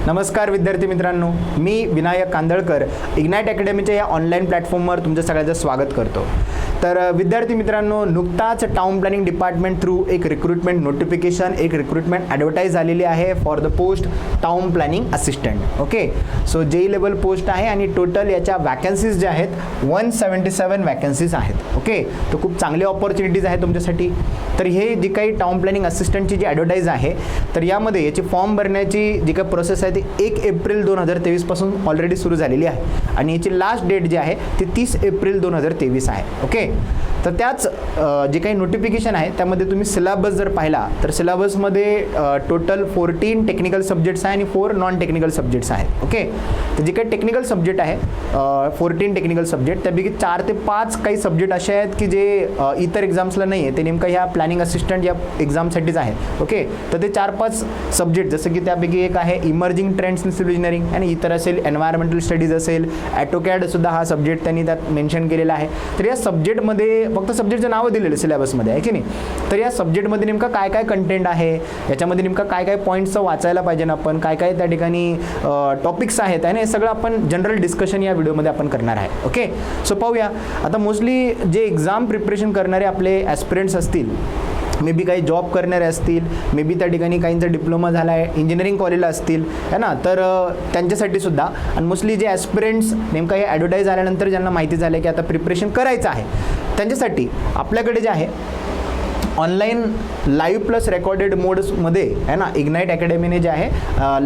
नमस्कार विद्यार्थी मित्रांनो, मी विनायक कांदळकर इग्नाइट अकॅडमीच्या या ऑनलाईन प्लॅटफॉर्मवर तुमचं सगळ्यांचं स्वागत करतो। तर विद्यार्थी मित्रांनो, नुकताच टाउन प्लॅनिंग डिपार्टमेंट थ्रू एक रिक्रुटमेंट नोटिफिकेशन, एक रिक्रुटमेंट ॲडव्हर्टाईज झालेली आहे for the post town planning assistant. Okay, so JEE level post आहे आणि टोटल याच्या वॅकन्सीज ज्या आहेत 177 वॅकन्सीज आहेत। ओके, तर खूप चांगले ऑपॉर्च्युनिटीज आहेत तुमच्यासाठी। तर हे जी काही टाउन प्लॅनिंग असिस्टंटची जी ॲडव्हर्टाईज आहे, तर यामध्ये याची फॉर्म भरण्याची जी काही प्रोसेस आहे ती 1 एप्रिल 2023 पासून ऑलरेडी सुरू झालेली आहे आणि याची लास्ट डेट जी आहे ती 30 एप्रिल 2023 आहे। ओके, तर त्याच जे काही नोटिफिकेशन आहे त्यामध्ये तुम्ही सिलेबस जर पाहिला तर सिलेबसमध्ये टोटल 14 टेक्निकल सब्जेक्ट्स आहे आणि 4 नॉन टेक्निकल सब्जेक्ट्स आहेत। ओके, तर जे काही टेक्निकल सब्जेक्ट आहे 14 टेक्निकल सब्जेक्ट, त्यापैकी 4 ते 5 काही सब्जेक्ट असे आहेत की जे इतर एक्झाम्सला नाही आहे, ते नेमकं ह्या प्लॅनिंग असिस्टंट या एक्झामसाठीच आहे। ओके, तर ते 4-5 सब्जेक्ट जसं की त्यापैकी एक आहे emerging trends in civil engineering आणि इतर असेल एन्व्हायरमेंटल स्टडीज असेल, ॲटोकॅड सुद्धा हा सब्जेक्ट त्यांनी त्यात मेन्शन केलेला आहे। तर या सब्जेक्टमध्ये फक्त सब्जेक्टचं नावं दिलेलं सिलेबसमध्ये आहे की नाही, तर या सब्जेक्टमध्ये नेमका काय काय कंटेंट आहे, याच्यामध्ये नेमका काय काय पॉईंट्स वाचायला पाहिजे आपण, काय काय त्या ठिकाणी टॉपिक्स आहेत आणि हे सगळं आपण जनरल डिस्कशन या व्हिडिओमध्ये आपण करणार आहे। ओके, सो पाहूया आता मोस्टली जे एक्झाम प्रिपरेशन करणारे आपले ॲस्पिरंट्स असतील, मे बी काही जॉब करणारे असतील, मे बी त्या ठिकाणी काहींचा डिप्लोमा झाला आहे, इंजिनिअरिंग कॉलेजला असतील है ना, तर त्यांच्यासाठी सुद्धा आणि मोस्टली जे ॲस्पिरंट्स नेमका हे ॲडव्हर्टाईज झाल्यानंतर ज्यांना माहिती झालं की आता प्रिपरेशन करायचं आहे, त्यांच्यासाठी आपल्याकडे जे आहे ऑनलाईन लाईव्ह प्लस रेकॉर्डेड मोड्समध्ये आहे ना, इग्नाइट अकॅडमीने जे आहे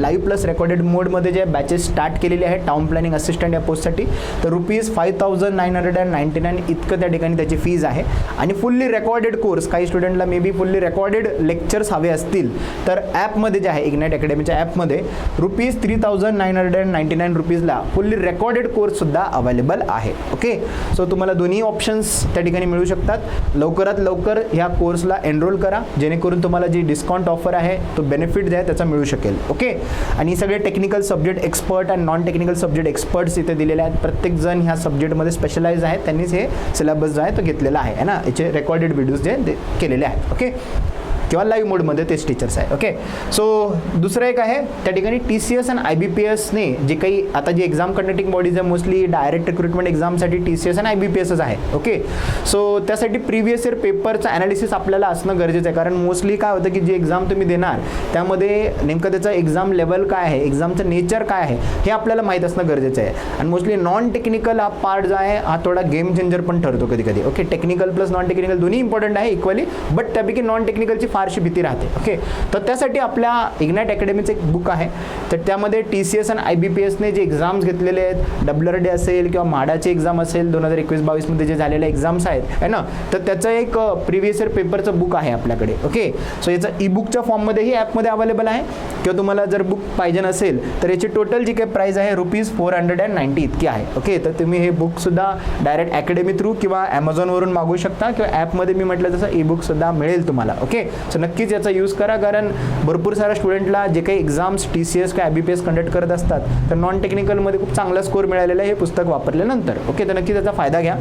लाईव्ह प्लस रेकॉर्डेड मोडमध्ये जे बॅचेस स्टार्ट केलेले आहे टाउन प्लॅनिंग असिस्टंट या पोस्टसाठी, तर ₹5,999 इतकं त्या ठिकाणी त्याची फीज आहे आणि फुल्ली रेकॉर्डेड कोर्स, काही स्टुडंटला may be fully recorded lectures हवे असतील तर ॲपमध्ये जे आहे इग्नाइट अकॅडमीच्या ॲपमध्ये ₹3,999 फुल्ली रेकॉर्डेड कोर्ससुद्धा अवेलेबल आहे। ओके, सो तुम्हाला दोन्ही ऑप्शन्स त्या ठिकाणी मिळू शकतात। लवकरात लवकर ह्या कोर्सला एनरोल करा जेणेकरून तुम्हाला जी डिस्काउंट ऑफर आहे तो बेनिफिट जे आहे त्याचा मिळू शकेल। ओके, आणि सगळे टेक्निकल सब्जेक्ट एक्सपर्ट आणि नॉन टेक्निकल सब्जेक्ट एक्सपर्ट्स इथे दिलेले आहेत। प्रत्येकजण ह्या सब्जेक्टमध्ये स्पेशलाइज आहे, त्यांनीच हे सिलेबस जो आहे तो घेतलेला आहे ना, याचे रेकॉर्डेड व्हिडिओज जे केलेले आहेत। ओके, किंवा लाईव्ह मोडमध्ये तेच टीचर्स आहे। ओके, सो दुसरं एक आहे त्या ठिकाणी TCS आणि IBPSने जे काही आता जी एक्झाम कंडक्टिंग बॉडीज आहे मोस्टली डायरेक्ट रिक्रुटमेंट एक्झामसाठी TCS आणि IBPSच आहे। ओके, सो त्यासाठी प्रिव्हियस इयर पेपरचं ॲनालिसिस आपल्याला असणं गरजेचं आहे, कारण मोस्टली काय होतं की जी एक्झाम तुम्ही देणार त्यामध्ये नेमकं त्याचं एक्झाम लेवल काय आहे, एक्झामचं नेचर काय आहे हे आपल्याला माहीत असणं गरजेचं आहे। आणि मोस्टली नॉन टेक्निकल हा पार्ट जो आहे हा थोडा गेम चेंजर पण ठरतो कधी कधी। Okay, technical plus non technical दोन्ही इम्पॉर्टंट आहे इक्वली, बट त्यापैकी नॉन टेक्निकलची फारशी भीती राहते। ओके, तर त्यासाठी आपल्या इग्नाइट अकॅडमीचं एक बुक आहे, तर त्यामध्ये TCS आणि IBPSने जे एक्झाम्स घेतलेले आहेत, WRD असेल किंवा म्हाडाची एक्झाम असेल 2021-22 मध्ये जे झालेले एक्झाम्स आहेत है ना, तर त्याचं एक प्रिव्हियस इयर पेपरचं बुक आहे आपल्याकडे। ओके, सो याचं ई-बुकच्या फॉर्ममध्येही ॲपमध्ये अवेलेबल आहे, किंवा तुम्हाला जर बुक पाहिजे नसेल तर याची टोटल जी काही प्राईस आहे ₹490 इतकी आहे। ओके, तर तुम्ही हे बुकसुद्धा डायरेक्ट अकॅडमी थ्रू किंवा ॲमेझॉनवरून मागवू शकता, किंवा ॲपमध्ये मी म्हटलं तसं ई-बुकसुद्धा मिळेल तुम्हाला। ओके, सो नक्कीच याचा यूज करा, कारण भरपूर साऱ्या स्टुडंटला जे काही एक्झाम्स TCS किंवा IBPS कंडक्ट करत असतात तर नॉन टेक्निकलमध्ये खूप चांगला स्कोर मिळालेला आहे हे पुस्तक वापरल्यानंतर। ओके, तर नक्की त्याचा फायदा घ्या।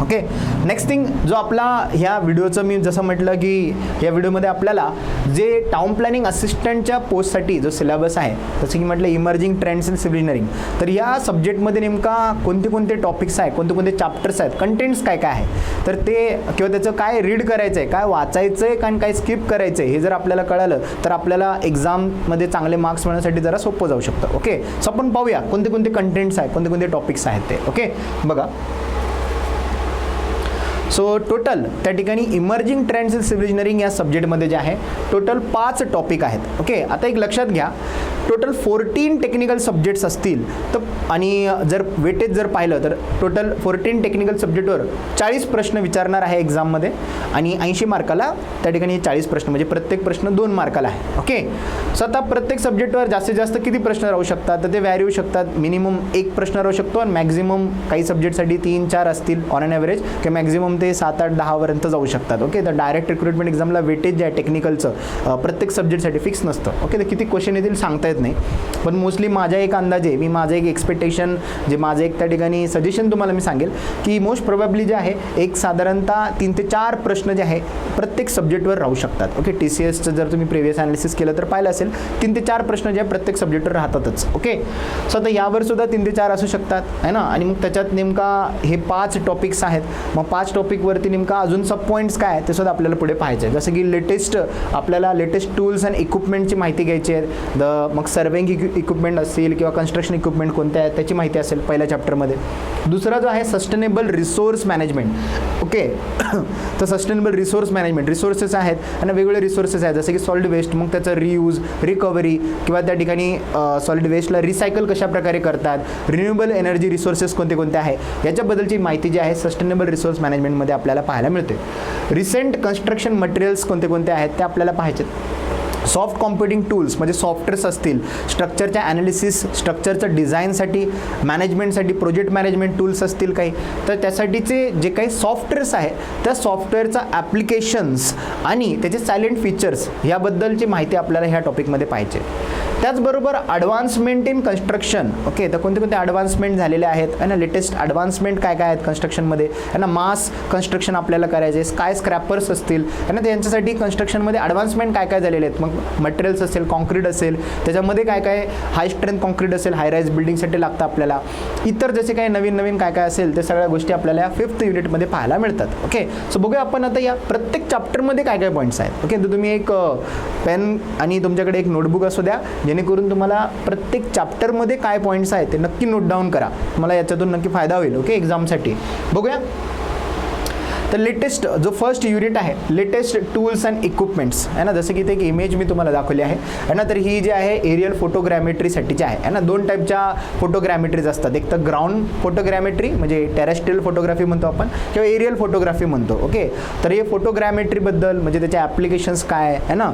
ओके, नेक्स्ट थिंग जो आपला ह्या व्हिडिओचं मी जसं म्हटलं की या व्हिडिओमध्ये आपल्याला जे टाउन प्लॅनिंग असिस्टंटच्या पोस्टसाठी जो सिलेबस आहे, जसं की म्हटलं emerging trends in civil engineering, तर या सब्जेक्टमध्ये नेमका कोणते कोणते टॉपिक्स आहेत, कोणते कोणते चॅप्टर्स आहेत, कंटेंट्स काय काय आहे, तर ते किंवा त्याचं काय रीड करायचं आहे, काय वाचायचं आहे आणि काय स्किप करायचं आहे हे जर आपल्याला कळालं तर आपल्याला एक्झाममध्ये चांगले मार्क्स मिळवण्यासाठी जरा सोपं जाऊ शकतं। ओके, सो आपण पाहूया कोणते कोणते कंटेंट्स आहेत, कोणते कोणते टॉपिक्स आहेत ते। ओके, बघा, सो टोटल त्या ठिकाणी emerging trends in civil engineering या सब्जेक्टमध्ये जे आहे टोटल 5 टॉपिक आहेत। ओके, आता एक लक्षात घ्या, टोटल 14 टेक्निकल सब्जेक्ट्स असतील तर, आणि जर वेटेज जर पाहिलं तर टोटल 14 टेक्निकल सब्जेक्टवर 40 प्रश्न विचारणार आहे एक्झाममध्ये आणि 80 मार्काला त्या ठिकाणी 40 प्रश्न, म्हणजे प्रत्येक प्रश्न 2 मार्काला आहे। ओके, सो आता प्रत्येक सब्जेक्टवर जास्तीत जास्त किती प्रश्न राहू शकतात, तर ते व्हॅरी होऊ शकतात। मिनिमम 1 प्रश्न राहू शकतो आणि मॅक्झिमम काही सब्जेक्टसाठी 3-4 असतील ऑन अन ॲव्हरेज, किंवा मॅक्झिमम ते 7-8-10 पर्यंत जाऊ शकतात। ओके, तर डायरेक्ट रिक्रुटमेंट एक्झामला वेटेज जे आहे टेक्निकलचं प्रत्येक सब्जेक्टसाठी फिक्स नसतं। ओके, तर किती क्वेश्चन येतील सांगता येत नाही, पण मोस्टली माझ्या एक अंदाजे, मी माझं एक एक्सपेक्टेशन, जे माझं एक त्या ठिकाणी सजेशन तुम्हाला मी सांगेल की मोस्ट प्रोबॅबली जे आहे एक साधारणतः 3 ते 4 प्रश्न प्रश्न जे आहे प्रत्येक सब्जेक्टवर राहू शकतात. ओके, TCSचं जर तुम्ही प्रिव्हियस ॲनालिसिस केलं तर पाहिलं असेल 3 ते 4 प्रश्न जे आहे प्रत्येक सब्जेक्टवर राहतातच. ओके, सो आता यावर सुद्धा 3 ते 4 असू शकतात आहे ना. आणि मग त्याच्यात नेमका हे 5 टॉपिक्स आहेत. मग 5 टॉपिकवरती नेमका अजून सब पॉईंट्स काय आहे ते सुद्धा आपल्याला पुढे पाहायचं आहे. जसं की आपल्याला लेटेस्ट टूल्स अँड इक्विपमेंटची माहिती घ्यायची आहे. मग सर्वेइंग इक्विपमेंट असतील किंवा कन्स्ट्रक्शन इक्विपमेंट कोणत्या आहेत त्याची माहिती असेल पहिल्या चॅप्टरमध्ये. दुसरा जो आहे सस्टेनेबल रिसोर्स मॅनेजमेंट. ओके, तर सस्टेनेबल रिसोर्स मॅनेजमेंट, रिसोर्सेस आहेत आणि वेगवेगळे रिसोर्सेस आहेत जसे की सॉलिड वेस्ट, मग त्याचं रियूज, रिकव्हरी किंवा त्या ठिकाणी सॉलिड वेस्टला रिसायकल कशा प्रकारे करतात, रिन्युएबल एनर्जी रिसोर्सेस कोणते कोणते आहे याच्याबद्दलची माहिती जी आहे सस्टेनेबल रिसोर्स मॅनेजमेंटमध्ये आपल्याला पाहायला मिळते. रिसेंट कन्स्ट्रक्शन मटेरियल्स कोणते कोणते आहेत ते आपल्याला पाहायचे. सॉफ्ट कॉम्प्युटिंग टूल्स म्हणजे सॉफ्टवेअर्स असतील, स्ट्रक्चरच्या ॲनालिसिस, स्ट्रक्चरचं डिझाईनसाठी, मॅनेजमेंटसाठी प्रोजेक्ट मॅनेजमेंट टूल्स असतील काही, तर त्यासाठीचे जे काही सॉफ्टवेअर्स आहे त्या सॉफ्टवेअरचा ॲप्लिकेशन्स आणि त्याचे सायलेंट फीचर्स याबद्दलची माहिती आपल्याला ह्या टॉपिकमध्ये पाहिजे. त्याचबरोबर ॲडव्हान्समेंट इन कन्स्ट्रक्शन. ओके, तर कोणते कोणते ॲडव्हान्समेंट झालेले आहेत आणि लेटेस्ट ॲडव्हान्समेंट काय काय आहेत कन्स्ट्रक्शनमध्ये आणि मास कन्स्ट्रक्शन आपल्याला करायचे, स्काय स्क्रॅपर्स असतील आणि त्यांच्यासाठी कन्स्ट्रक्शनमध्ये ॲडव्हान्समेंट काय काय झालेले आहेत. मग मटेरियल्स असेल, कॉन्क्रीट असेल, त्याच्यामध्ये काय काय हाय स्ट्रेंथ कॉन्क्रीट असेल, हाय राईज बिल्डिंगसाठी लागतं आपल्याला. इतर जसे काही नवीन नवीन काय काय असेल ते सगळ्या गोष्टी आपल्याला या 5th युनिटमध्ये पाहायला मिळतात. ओके, सो बघूया आपण आता या प्रत्येक चॅप्टरमध्ये काय काय पॉईंट्स आहेत. ओके, तर तुम्ही एक पेन आणि तुमच्याकडे एक नोटबुक असू द्या जेणेकरून तुम्हाला प्रत्येक चॅप्टरमध्ये काय पॉईंट्स आहेत ते नक्की नोट डाऊन करा. तुम्हाला याच्यातून नक्की फायदा होईल. ओके, एक्झामसाठी बघूया. तर लेटेस्ट जो फर्स्ट युनिट आहे लेटेस्ट टूल्स अँड इक्विपमेंट्स आहे ना, जसं की इथे एक इमेज मी तुम्हाला दाखवली आहे ना. तर ही जी आहे एरियल फोटोग्रॅमेट्रीसाठीची आहे ना. 2 टाईपच्या फोटोग्रॅमेट्रीज असतात. एक तर ग्राउंड फोटोग्रॅमेट्री म्हणजे टेरेस्ट्रियल फोटोग्राफी म्हणतो आपण किंवा एरियल फोटोग्राफी म्हणतो. ओके, तर हे फोटोग्रॅमेट्रीबद्दल म्हणजे त्याचे ॲप्लिकेशन्स काय आहे ना,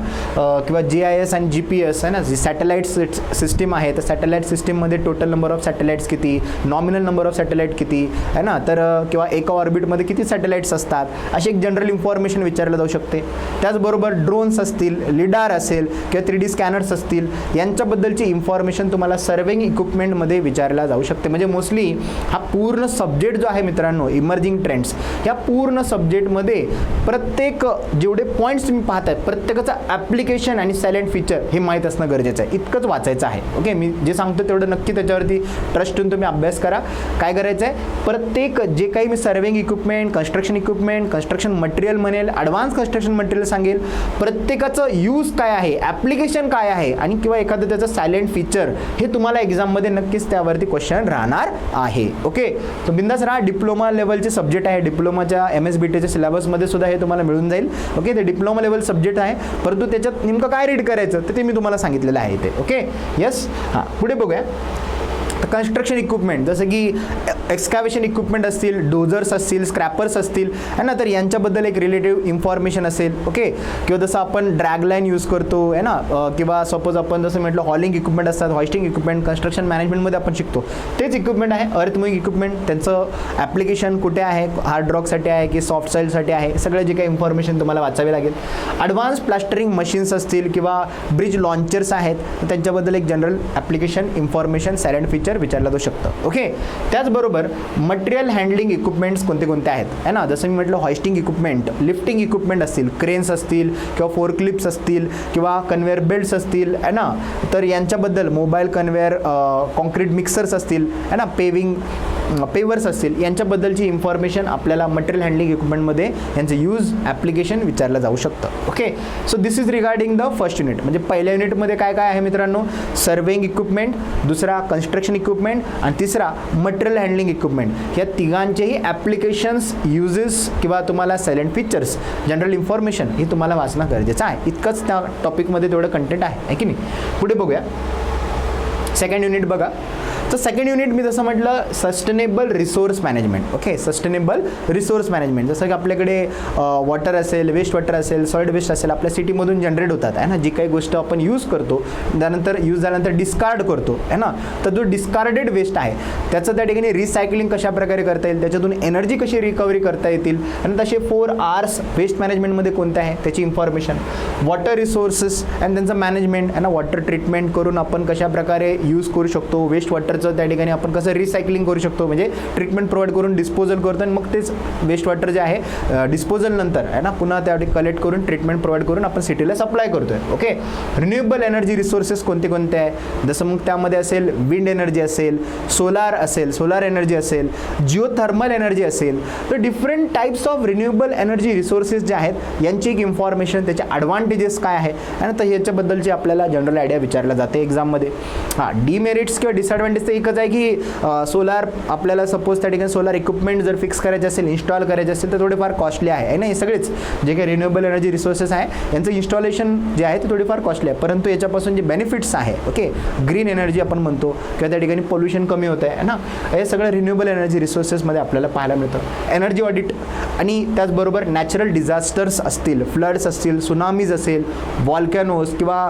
किंवा GIS आणि GPS आहे ना, जी सॅटेलाईट सिस्टीम आहे तर सॅटेलाईट सिस्टीममध्ये टोटल नंबर ऑफ सॅटेलाईट्स किती, नॉमिनल नंबर ऑफ सॅटेलाईट किती आहे ना, तर किंवा एका ऑर्बिटमध्ये किती सॅटेलाईट्स असतात अशी एक जनरल इन्फॉर्मेशन विचारलं जाऊ शकते. त्याचबरोबर ड्रोन्स असतील, लिडार असेल किंवा 3D स्कॅनर्स असतील यांच्याबद्दलची इन्फॉर्मेशन तुम्हाला सर्वेइंग इक्विपमेंटमध्ये विचारला जाऊ शकते. म्हणजे मोस्टली हा पूर्ण सब्जेक्ट जो आहे मित्रांनो इमर्जिंग ट्रेंड्स या पूर्ण सब्जेक्टमध्ये प्रत्येक जेवढे पॉईंट्स तुम्ही पाहताय प्रत्येकाचं ॲप्लिकेशन आणि सायलेंट फीचर हे माहीत असणं गरजेचं आहे. इतकंच वाचायचं आहे. ओके, मी जे सांगतो तेवढं नक्की त्याच्यावरती ट्रस्ट ठेवून तुम्ही अभ्यास करा. काय करायचं आहे, प्रत्येक जे काही मी surveying equipment, construction equipment, construction material म्हणेल, ॲडव्हान्स कन्स्ट्रक्शन मटेरियल सांगेल, प्रत्येकाचं यूज काय आहे, ॲप्लिकेशन काय आहे आणि किंवा एखादं त्याचं सायलेंट फीचर हे तुम्हाला एक्झाममध्ये नक्कीच त्यावरती क्वेश्चन राहणार आहे. ओके, तर बिंदास राहा. डिप्लोमा लेवलचे सब्जेक्ट आहे. डिप्लोमाच्या MSBTच्या सिलेबसमध्ये सुद्धा हे तुम्हाला मिळून जाईल. ओके, ते डिप्लोमा लेवल सब्जेक्ट आहे परंतु त्याच्यात नेमकं काय रीड करायचं ते मी तुम्हाला सांगितलेलं आहे ते. Okay, yes. हां, पुढे बघूया. तर कन्स्ट्रक्शन इक्विपमेंट जसं की एक्स्कॅव्हेशन इक्विपमेंट असतील, डोझर्स असतील, स्क्रॅपर्स असतील है ना, तर यांच्याबद्दल एक रिलेटिव्ह इन्फॉर्मेशन असेल. ओके, किंवा जसं आपण ड्रॅग लाईन यूज करतो आहे ना, किंवा सपोज आपण जसं म्हटलं हॉलिंग इक्विपमेंट असतात, हॉइस्टिंग इक्विपमेंट कन्स्ट्रक्शन मॅनेजमेंटमध्ये आपण शिकतो तेच इक्विपमेंट आहे. अर्थमुव्हिंग इक्विपमेंट त्यांचं ॲप्लिकेशन कुठे आहे, हार्ड रॉकसाठी आहे की सॉफ्ट सॉईलसाठी आहे, सगळं जे काही इन्फॉर्मेशन तुम्हाला वाचावी लागेल. ॲडव्हान्स प्लास्टरिंग मशीन्स असतील किंवा ब्रिज लॉन्चर्स आहेत त्यांच्याबद्दल एक general application information silent feature विचारलं जाऊ शकतं. ओके, त्याचबरोबर मटेरियल हँडलिंग इक्विपमेंट्स कोणते कोणते आहेत आहे ना, जसं मी म्हटलं हॉइस्टिंग इक्विपमेंट, लिफ्टिंग इक्विपमेंट असतील, क्रेन्स असतील किंवा फोरक्लिप्स असतील किंवा कन्वेअर बेल्ट्स असतील आहे ना, तर यांच्याबद्दल मोबाईल कन्वेअर, कॉन्क्रीट मिक्सर्स असतील आहे ना, पेवर्स असतील यांच्याबद्दलची इन्फॉर्मेशन आपल्याला मटेरियल हँडलिंग इक्विपमेंटमध्ये यांचं यूज ॲप्लिकेशन विचारलं जाऊ शकतं. Okay, so this is regarding the first unit. म्हणजे पहिल्या युनिटमध्ये काय काय आहे मित्रांनो, सर्वेइंग इक्विपमेंट, दुसरा कन्स्ट्रक्शन इक्विपमेंट आणि तिसरा मटेरियल हँडलिंग इक्विपमेंट या तिघांचेही ॲप्लिकेशन्स, युजेस किंवा तुम्हाला सायलेंट फीचर्स, जनरल इन्फॉर्मेशन हे तुम्हाला वाचणं गरजेचं आहे. इतकंच त्या टॉपिकमध्ये तेवढं कंटेंट आहे की नाही. पुढे बघूया सेकंड युनिट. बघा, तर सेकंड युनिट मी जसं म्हटलं sustainable resource management. Okay, sustainable resource management जसं की आपल्याकडे वॉटर असेल, वेस्ट वॉटर असेल, सॉलिड वेस्ट असेल आपल्या सिटीमधून जनरेट होतात आहे ना, जी काही गोष्ट आपण यूज करतो त्यानंतर यूज झाल्यानंतर डिस्कार्ड करतो आहे ना, तर जो डिस्कार्डेड वेस्ट आहे त्याचं त्या ठिकाणी रिसायकलिंग कशा प्रकारे करता येईल, त्याच्यातून एनर्जी कशी रिकव्हरी करता येतील आणि तसे 4 Rs वेस्ट मॅनेजमेंटमध्ये कोणते आहे त्याची इन्फॉर्मेशन, वॉटर रिसोर्सेस आणि त्यांचं मॅनेजमेंट आहे ना, वॉटर ट्रीटमेंट करून आपण कशा प्रकारे यूज करू शकतो, वेस्ट वॉटर वॉटरचं त्या ठिकाणी आपण कसं रिसायकलिंग करू शकतो, म्हणजे ट्रीटमेंट प्रोव्हाइड करून डिस्पोजल करतो आणि मग तेच वेस्ट वॉटर जे आहे डिस्पोजल नंतर आहे ना पुन्हा त्या कलेक्ट करून ट्रीटमेंट प्रोव्हाइड करून आपण सिटीला सप्लाय करतोय. ओके, रिन्युएबल एनर्जी रिसोर्सेस कोणते कोणते आहे, जसं मग त्यामध्ये असेल विंड एनर्जी असेल, सोलार असेल, सोलार एनर्जी असेल, जिओथर्मल एनर्जी असेल. तर different types of renewable energy resources जे आहेत यांची एक इन्फॉर्मेशन, त्याचे ॲडव्हान्टेजेस काय आहे आणि तर ह्याच्याबद्दलची आपल्याला जनरल आयडिया विचारला जाते एक्झाममध्ये. हां, डिमेरिट्स किंवा डिसएडव्हान्टेज तर एकच आहे की सोलार आपल्याला सपोज त्या ठिकाणी सोलार इक्विपमेंट जर फिक्स करायचे असेल, इन्स्टॉल करायचे असेल तर थोडेफार कॉस्टली आहे ना. हे सगळेच जे काही रिन्युएबल एनर्जी रिसोर्सेस आहे यांचं इन्स्टॉलेशन जे आहे ते थोडीफार कॉस्टली आहे, परंतु याच्यापासून जे बेनिफिट्स आहे, ओके, ग्रीन एनर्जी आपण म्हणतो किंवा त्या ठिकाणी पोल्युशन कमी होत आहे ना, हे सगळं रिन्युएबल एनर्जी रिसोर्सेसमध्ये आपल्याला पाहायला मिळतं. एनर्जी ऑडिट आणि त्याचबरोबर नॅचरल डिझास्टर्स असतील, फ्लड्स असतील, सुनामीज असेल, व्हॉल्कॅनोज किंवा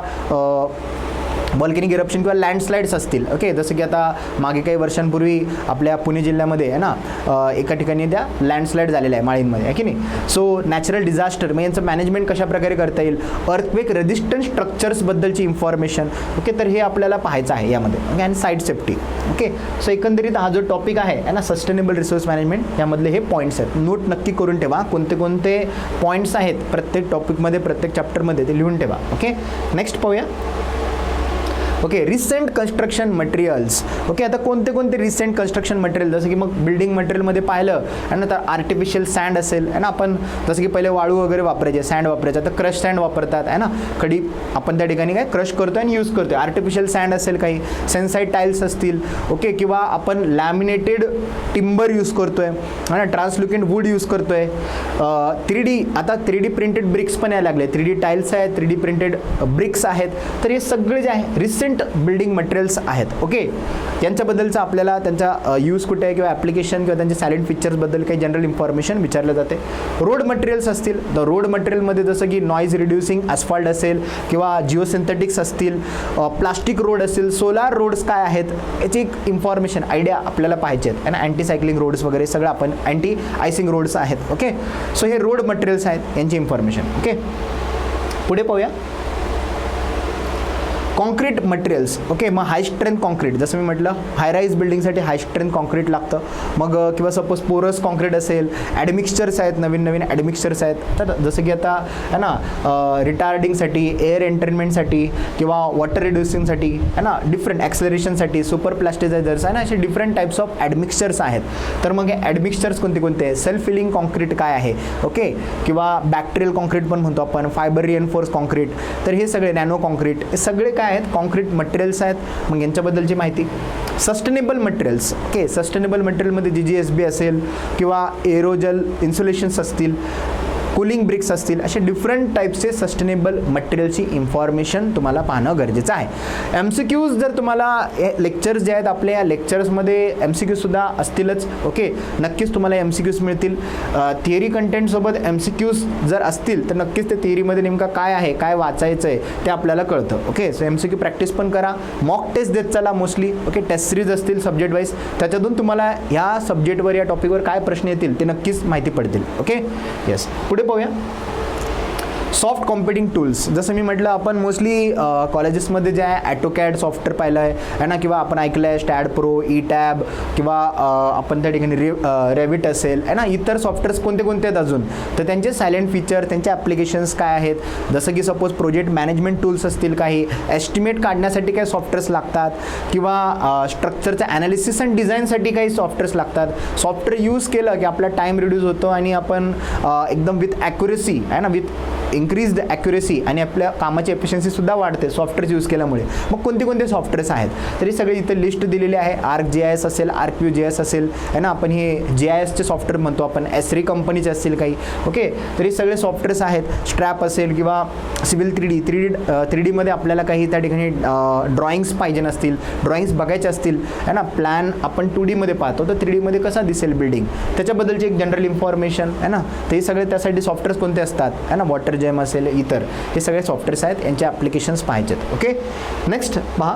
व्हॉल्कॅनिक इरप्शन किंवा लँडस्लाइड्स असतील. ओके, जसं की आता मागे काही वर्षांपूर्वी आपल्या पुणे जिल्ह्यामध्ये आहे ना एका ठिकाणी त्या लँडस्लाइड झालेल्या आहे माळींमध्ये, आहे की नाही. सो नॅचरल डिझास्टर मग यांचं मॅनेजमेंट कशा प्रकारे करता येईल, अर्थक्वेक रेजिस्टंट स्ट्रक्चर्सबद्दलची इन्फॉर्मेशन. ओके, तर हे आपल्याला पाहायचं आहे यामध्ये. ओके, आणि साईट सेफ्टी. ओके, सो एकंदरीत हा जो टॉपिक आहे ना सस्टेनेबल रिसोर्स मॅनेजमेंट, यामधले हे पॉईंट्स आहेत. नोट नक्की करून ठेवा कोणते कोणते पॉईंट्स आहेत प्रत्येक टॉपिकमध्ये, प्रत्येक चॅप्टरमध्ये, ते लिहून ठेवा. ओके, नेक्स्ट पाहूया. Okay, recent construction materials. Okay, आता कोणते कोणते रिसेंट कन्स्ट्रक्शन मटेरियल, जसं की मग बिल्डिंग मटेरियलमध्ये पाहिलं आणि नंतर आर्टिफिशियल सँड असेल आहे ना, आपण जसं की पहिले वाळू वगैरे वापरायचे, सँड वापरायचे, आता क्रश सँड वापरतात आहे ना, कधी आपण त्या ठिकाणी काय क्रश करतोय आणि यूज करतोय. आर्टिफिशियल सँड असेल, काही सेन्साइड टाईल्स असतील. ओके, किंवा आपण लॅमिनेटेड टिंबर यूज करतोय आहे ना, ट्रान्सल्युकेंट वूड यूज करतोय. 3D आता 3D प्रिंटेड ब्रिक्स पण यायला लागले, 3D टाईल्स आहेत, 3D प्रिंटेड ब्रिक्स आहेत. तर हे सगळे जे आहे रिसेंट बिल्डिंग मटेरियल्स आहेत. ओके, यांच्याबद्दलचं आपल्याला त्यांचा यूज कुठे आहे किंवा ॲप्लिकेशन किंवा त्यांचे सायलेंट फीचर्सबद्दल काही जनरल इन्फॉर्मेशन विचारलं जाते. रोड मटेरियल्स असतील, तर रोड मटेरियलमध्ये जसं की नॉईज रिड्युसिंग ॲस्फॉल्ट असेल किंवा जिओसिंथेटिक्स असतील, प्लास्टिक रोड असेल, सोलार रोड्स काय आहेत याची एक इन्फॉर्मेशन आयडिया आपल्याला पाहिजे आहेत. आणि अँटी सायक्लिंग रोड्स वगैरे सगळं आपण अँटी आयसिंग रोड्स आहेत. ओके, सो हे रोड मटेरियल्स आहेत यांची इन्फॉर्मेशन. ओके, पुढे पाहूया. Concrete materials. ओके, मग हाय स्ट्रेंथ कॉन्क्रीट, जसं मी म्हटलं हाय राईज बिल्डिंगसाठी हाय स्ट्रेंथ कॉन्क्रीट लागतं. मग किंवा सपोज पोरस कॉन्क्रीट असेल, ॲडमिक्स्चर्स आहेत, नवीन नवीन ॲडमिक्स्चर्स आहेत. तर जसं की आता आहे ना रिटार्डिंगसाठी, एअर एंटरमेंटसाठी किंवा वॉटर रिड्युसिंगसाठी आहे ना, डिफरंट ॲक्सलरेशनसाठी, सुपर प्लास्टिसायझर्स आहे ना, असे डिफरंट टाईप्स ऑफ ॲडमिक्स्चर्स आहेत. तर मग हे ॲडमिक्स्चर्स कोणते कोणते आहे, सेल्फ फिलिंग कॉन्क्रीट काय आहे, ओके, किंवा बॅक्टेरियल कॉन्क्रीट पण म्हणतो आपण, फायबर रिएन्फोर्स कॉन्क्रीट. तर हे सगळे नॅनो कॉन्क्रीट, हे सगळे काय आहेत कॉन्क्रीट मटेरियल्स आहेत. मग यांच्याबद्दलची माहिती. Sustainable materials. ओके, सस्टेनेबल मटेरियलमध्ये GGSB असेल किंवा एरोजल इन्सुलेशन्स असतील, कूलिंग ब्रिक्स असतील, असे डिफरंट टाईप्सचे सस्टेनेबल मटेरियलची इन्फॉर्मेशन तुम्हाला पाहणं गरजेचं आहे. MCQs जर तुम्हाला लेक्चर्स जे आहेत आपल्या या लेक्चर्समध्ये MCQसुद्धा असतीलच. ओके, नक्कीच तुम्हाला MCQs मिळतील. थिअरी कंटेंटसोबत MCQs जर असतील तर नक्कीच ते थिअरीमध्ये नेमका काय आहे, काय वाचायचं आहे ते आपल्याला कळतं. ओके, सो MCQ प्रॅक्टिस पण करा, मॉक टेस्ट देत चला मोस्टली. ओके, टेस्ट सिरीज असतील सब्जेक्ट वाईज, त्याच्यातून तुम्हाला ह्या सब्जेक्टवर या टॉपिकवर काय प्रश्न येतील ते नक्कीच माहिती पडतील. ओके, येस, पुढे पाहूया. Soft computing tools. जसं मी म्हटलं आपण मोस्टली कॉलेजेसमध्ये जे आहे ॲटोकॅड सॉफ्टवेअर पाहिलं आहे ना, किंवा आपण ऐकलं आहे स्टॅड प्रो, ई-टॅब किंवा आपण त्या ठिकाणी रेविट असेल आहे ना, इतर सॉफ्टवेअर्स कोणते कोणते आहेत अजून, तर त्यांचे सायलेंट फीचर, त्यांचे ॲप्लिकेशन्स काय आहेत. जसं की सपोज प्रोजेक्ट मॅनेजमेंट टूल्स असतील, काही एस्टिमेट काढण्यासाठी काही सॉफ्टवेअर्स लागतात किंवा स्ट्रक्चरचं ॲनालिसिस अँड डिझाईनसाठी काही सॉफ्टवेअर्स लागतात. सॉफ्टवेअर यूज केलं की आपला टाईम रिड्यूस होतो आणि आपण एकदम विथ ॲक्युरेसी आहे ना, विथ इन्क्रीज्ड ॲक्युरेसी आणि आपल्या कामाची एफिशियन्सीसुद्धा वाढते सॉफ्टवेअर्स यूज केल्यामुळे. मग कोणते कोणते सॉफ्टवेअर्स आहेत तरी सगळे इथे लिस्ट दिलेली आहे. ArcGIS असेल, ArcViewGIS असेल आहे ना, आपण हे GISचे सॉफ्टवेअर म्हणतो आपण, एसरी कंपनीचे असतील काही. ओके, तरी सगळे सॉफ्टवेअर्स आहेत. स्ट्रॅप असेल किंवा सिव्हिल 3D मध्ये आपल्याला काही त्या ठिकाणी ड्रॉइंग्स पाहिजे नसतील, ड्रॉइंग्स बघायचे असतील आहे ना, प्लॅन आपण 2D मध्ये पाहतो तर 3D मध्ये कसा दिसेल बिल्डिंग, त्याच्याबद्दलची एक जनरल इन्फॉर्मेशन आहे ना. ते सगळे त्यासाठी सॉफ्टवेअर्स कोणते असतात आहे ना, वॉटर जेम असेल, इतर हे सगळे सॉफ्टवेअर्स आहेत, यांचे ॲप्लिकेशन्स पाहिजेत. ओके, नेक्स्ट पहा.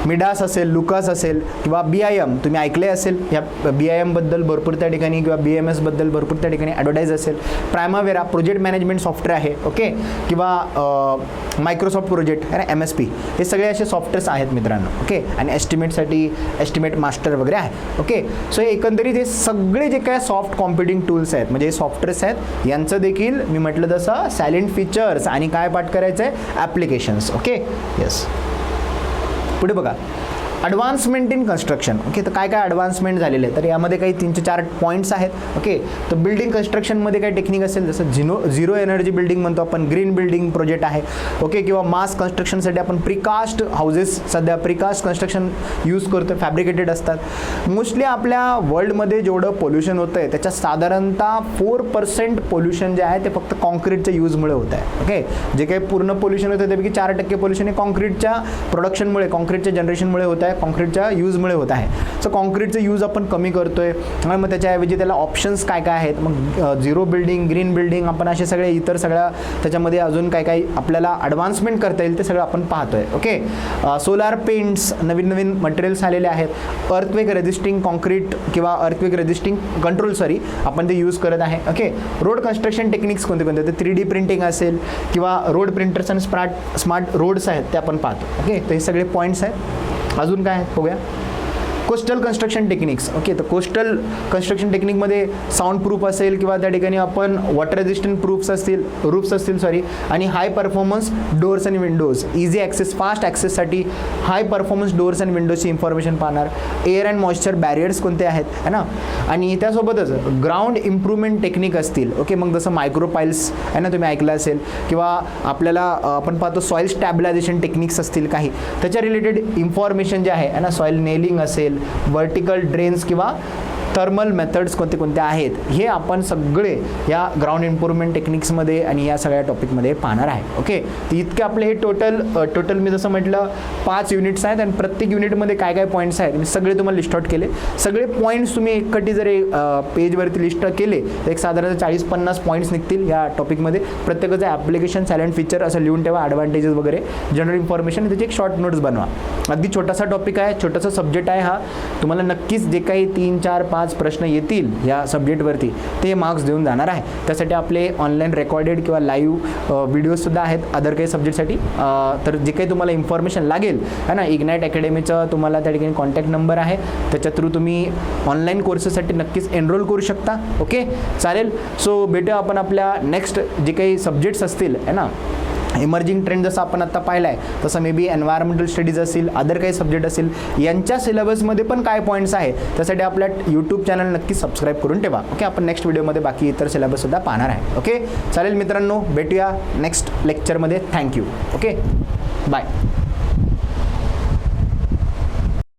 मिडास असेल, लुकास असेल किंवा BIM तुम्ही ऐकले असेल, या BIM बद्दल भरपूर त्या ठिकाणी किंवा BMS बद्दल भरपूर त्या ठिकाणी ॲडव्हर्टाईज असेल. प्रायमावेरा प्रोजेक्ट मॅनेजमेंट सॉफ्टवेअर आहे, ओके, किंवा मायक्रोसॉफ्ट प्रोजेक्ट आणि MSP, हे सगळे असे सॉफ्टवेअर्स आहेत मित्रांनो, ओके. आणि एस्टिमेटसाठी एस्टिमेट मास्टर वगैरे आहे, ओके. सो एकंदरीत हे सगळे जे काय सॉफ्ट कॉम्प्युटिंग टूल्स आहेत म्हणजे हे सॉफ्टवेअर्स आहेत, यांचं देखील मी म्हटलं तसं सायलेंट फीचर्स आणि काय पाठ करायचं आहे, ॲप्लिकेशन्स, ओके. येस, पुढे बघा, ॲडव्हान्समेंट इन कन्स्ट्रक्शन, ओके. तर काय काय ॲडव्हान्समेंट झालेले आहे, तर यामध्ये काही 3 ते 4 पॉईंट्स आहेत, ओके. तर बिल्डिंग कन्स्ट्रक्शनमध्ये काही टेक्निक असेल, जसं झिरो एनर्जी बिल्डिंग म्हणतो आपण, ग्रीन बिल्डिंग प्रोजेक्ट आहे, ओके. किंवा मास कन्स्ट्रक्शनसाठी आपण प्रिकास्ट हाऊसेस, सध्या प्रिकास्ट कन्स्ट्रक्शन यूज करतो, फॅब्रिकेटेड असतात. मोस्टली आपल्या वर्ल्डमध्ये जेवढं पोल्युशन होतं आहे त्याच्या साधारणतः 4% पोल्युशन जे आहे ते फक्त कॉन्क्रीटच्या यूजमुळे होत आहे, ओके. जे काही पूर्ण पोल्युशन होतं त्यापैकी 4% पोल्युशन हे कॉन्क्रीटच्या प्रोडक्शनमुळे, कॉन्क्रीटच्या जनरेशनमुळे होत आहे, कॉन्क्रीटच्या यूजमुळे होत आहे. सो कॉन्क्रीटचं यूज आपण कमी करतोय आणि मग त्याच्याऐवजी त्याला ऑप्शन्स काय काय आहेत, मग झिरो बिल्डिंग, ग्रीन बिल्डिंग, आपण असे सगळे इतर सगळ्या त्याच्यामध्ये अजून काय काय आपल्याला ॲडव्हान्समेंट करता येईल ते सगळं आपण पाहतोय, ओके. सोलार पेंट्स, नवीन नवीन मटेरियल्स आलेले आहेत. अर्थक्वेक रेजिस्टिंग कॉन्क्रीट किंवा अर्थक्वेक रेजिस्टिंग कंट्रोल आपण ते यूज करत आहे, ओके. रोड कन्स्ट्रक्शन टेक्निक्स कोणते कोणते, तर 3D प्रिंटिंग असेल किंवा रोड प्रिंटर्स आणि स्मार्ट रोड्स आहेत ते आपण पाहतो, ओके. तर हे सगळे पॉईंट्स आहेत. अजून काय आहेत बघूया. Coastal construction techniques, okay. तर कोस्टल कन्स्ट्रक्शन टेक्निकमध्ये साऊंड प्रूफ असेल किंवा त्या ठिकाणी आपण वॉटर रेजिस्टंट रूफ्स असतील सॉरी, आणि हाय परफॉर्मन्स डोअर्स आणि विंडोज, इझी ॲक्सेस, फास्ट ॲक्सेससाठी हाय परफॉर्मन्स डोअर्स आणि विंडोजची इन्फॉर्मेशन पाहणार. एअर अँड मॉइश्चर बॅरियर्स कोणते आहेत, है ना. आणि त्यासोबतच ग्राउंड इम्प्रूव्हमेंट टेक्निक असतील, ओके. मग जसं मायक्रोपाईल्स आहे ना, तुम्ही ऐकलं असेल, किंवा आपल्याला आपण पाहतो सॉईल स्टॅबिलायझेशन टेक्निक्स असतील काही, त्याच्या रिलेटेड इन्फॉर्मेशन जे आहे ना, सॉईल नेलिंग असेल, वर्टिकल ड्रेन्स किंवा थर्मल मेथड्स कोणते कोणते आहेत, हे आपण सगळे या ग्राउंड इम्प्रूव्हमेंट टेक्निक्समध्ये आणि या सगळ्या टॉपिकमध्ये पाहणार आहे, ओके. तर इतके आपले हे टोटल मी जसं म्हटलं 5 युनिट्स आहेत आणि प्रत्येक युनिटमध्ये काय काय पॉईंट्स आहेत मी सगळे तुम्हाला लिस्ट आउट केले. सगळे पॉईंट्स तुम्ही एकटी जर पेजवरती लिस्ट केले तर एक साधारण 40-50 पॉईंट्स निघतील या टॉपिकमध्ये. प्रत्येकाचं ॲप्लिकेशन, सायलेंट फीचर असं लिहून ठेवा, ॲडव्हान्टेजेस वगैरे, जनरल इन्फॉर्मेशन, त्याची एक शॉर्ट नोट्स बनवा. अगदी छोटासा टॉपिक आहे, छोटासा सब्जेक्ट आहे हा. तुम्हाला नक्कीच जे काही 3, 4, 5 प्रश्न येतील या सब्जेक्टवरती ते मार्क्स देऊन जाणार आहे. त्यासाठी आपले ऑनलाईन रेकॉर्डेड किंवा लाईव्ह व्हिडिओसुद्धा आहेत अदर काही सब्जेक्टसाठी. तर जे काही तुम्हाला इन्फॉर्मेशन लागेल है ना, इग्नाईट अकॅडमीचं तुम्हाला त्या ठिकाणी कॉन्टॅक्ट नंबर आहे, त्याच्या थ्रू तुम्ही ऑनलाईन कोर्सेससाठी नक्कीच एनरोल करू शकता, ओके. चालेल. सो भेटूया आपण आपल्या नेक्स्ट जे काही सब्जेक्ट्स असतील है ना, इमर्जिंग ट्रेंड जसं आपण आता पाहिलं आहे तसं मे बी एन्व्हायरमेंटल स्टडीज असेल, अदर काही सब्जेक्ट असेल, यांच्या सिलेबसमध्ये पण काय पॉईंट्स आहे त्यासाठी आपल्या यूट्यूब चॅनल नक्की सबस्क्राईब करून ठेवा, ओके. आपण नेक्स्ट व्हिडिओमध्ये बाकी इतर सिलेबससुद्धा पाहणार आहे, ओके. चालेल मित्रांनो, भेटूया नेक्स्ट लेक्चरमध्ये. Thank you, okay. बाय.